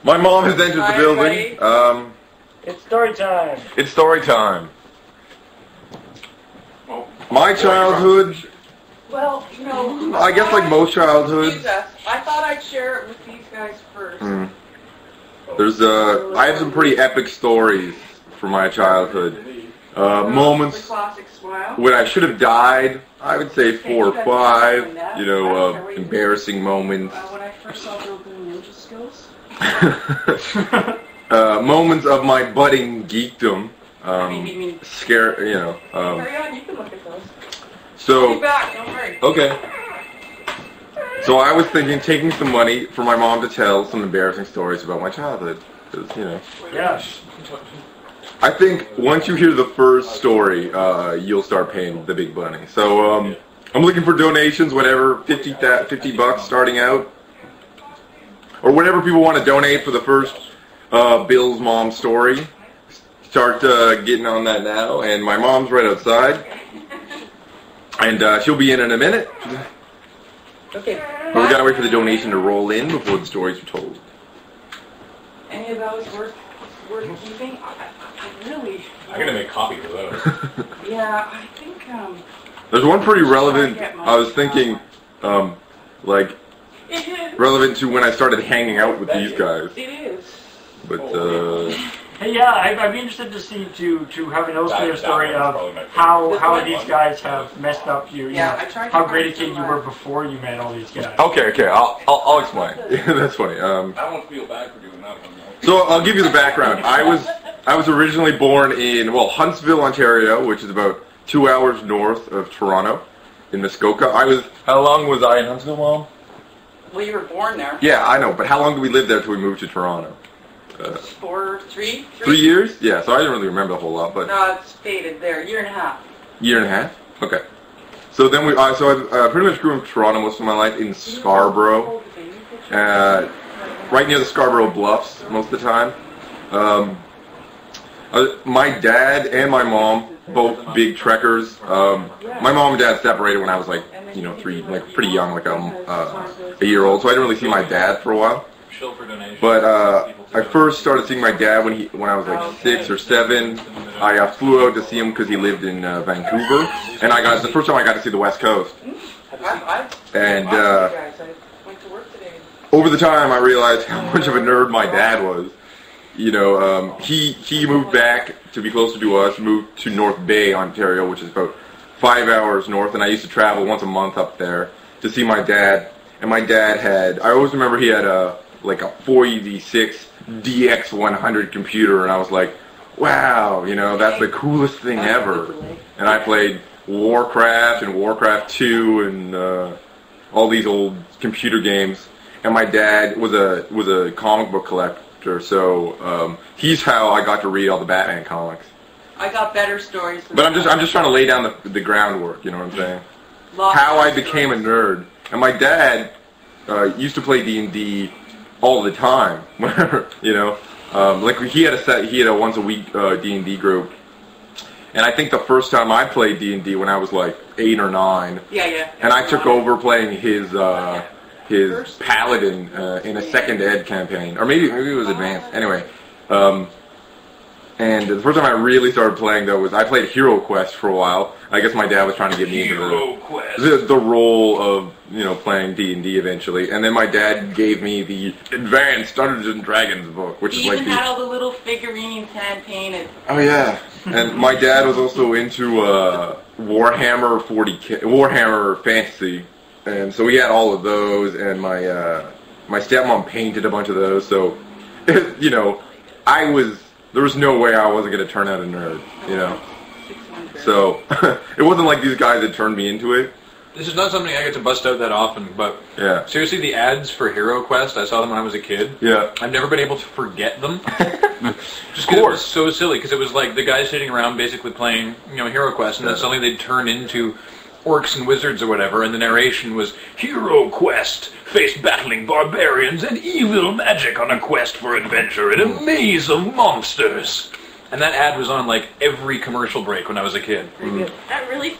My mom has entered the building. It's story time. It's story time. My childhood. Well, no. I guess like most childhoods. I thought I'd share it with these guys first. I have some pretty epic stories from my childhood. Moments when I should have died. I would say 4 or 5. Embarrassing moments. When I first saw Bill doing ninja skills. Moments of my budding geekdom. Scare. Carry on. You can look at those. So. I'll be back. Don't worry. Okay. So I was thinking taking some money for my mom to tell some embarrassing stories about my childhood. Because, Yes. I think once you hear the first story, you'll start paying the big money. So I'm looking for donations, whatever, $50 starting out. Or whatever people want to donate for the first Bill's mom story. Start getting on that now. And my mom's right outside. And she'll be in a minute. Okay. But we gotta wait for the donation to roll in before the stories are told. Any of those worth keeping? I'm gonna make copies of those. Yeah, I think. There's one pretty relevant. I was thinking, relevant to when I started hanging out with these guys. It is. But Hey, yeah, I'd be interested to see to have an illustrative story of how these guys have messed up you. How great a kid you were before you met all these guys. Okay, I'll explain. That's funny. I won't feel bad for doing that one. So I'll give you the background. I was originally born in Huntsville, Ontario, which is about 2 hours north of Toronto, in Muskoka. How long was I in Huntsville, Mom? Well, you were born there. Yeah, I know, but how long did we live there till we moved to Toronto? 3 years? Yeah, so I didn't really remember a whole lot, but... No, it's faded there. 1.5 years. Year and a half? Okay. So then I pretty much grew up in Toronto most of my life, in Scarborough. Right near the Scarborough Bluffs most of the time. My dad and my mom, both big trekkers. My mom and dad separated when I was pretty young, a year old, so I didn't really see my dad for a while. But I first started seeing my dad when I was like 6 or 7. I flew out to see him because he lived in Vancouver, and the first time I got to see the West Coast. And over the time, I realized how much of a nerd my dad was. He moved back to be closer to us, moved to North Bay, Ontario, which is about 5 hours north, and I used to travel once a month up there to see my dad. And my dad I always remember he had a 4EV6 DX100 computer, and I was like, wow, that's the coolest thing ever. And I played Warcraft and Warcraft 2 and all these old computer games. And my dad was a comic book collector, so he's how I got to read all the Batman comics. I got better stories. But I'm just trying to lay down the groundwork. You know what I'm saying? How I became a nerd. And my dad used to play D&D all the time. He had a once a week D&D group. And I think the first time I played D&D when I was like 8 or 9. Yeah. And I took over playing his paladin in a second ed campaign, or maybe it was advanced. Anyway, and the first time I really started playing though was I played Hero Quest for a while. I guess my dad was trying to get me into the role of playing D&D eventually, and then my dad gave me the Advanced Dungeons and Dragons book, which is like had all the little figurines hand painted. Oh yeah, and my dad was also into Warhammer 40K, Warhammer Fantasy. And so we had all of those, and my stepmom painted a bunch of those. So, there was no way I wasn't going to turn out a nerd, So it wasn't like these guys that turned me into it. This is not something I get to bust out that often, but yeah. Seriously, the ads for Hero Quest, I saw them when I was a kid. Yeah. I've never been able to forget them. Just because it was so silly, because it was like the guys sitting around basically playing, Hero Quest, and then suddenly they'd turn into orcs and wizards or whatever, and the narration was, Hero Quest, face battling barbarians and evil magic on a quest for adventure in a maze of monsters. And that ad was on like every commercial break when I was a kid. That really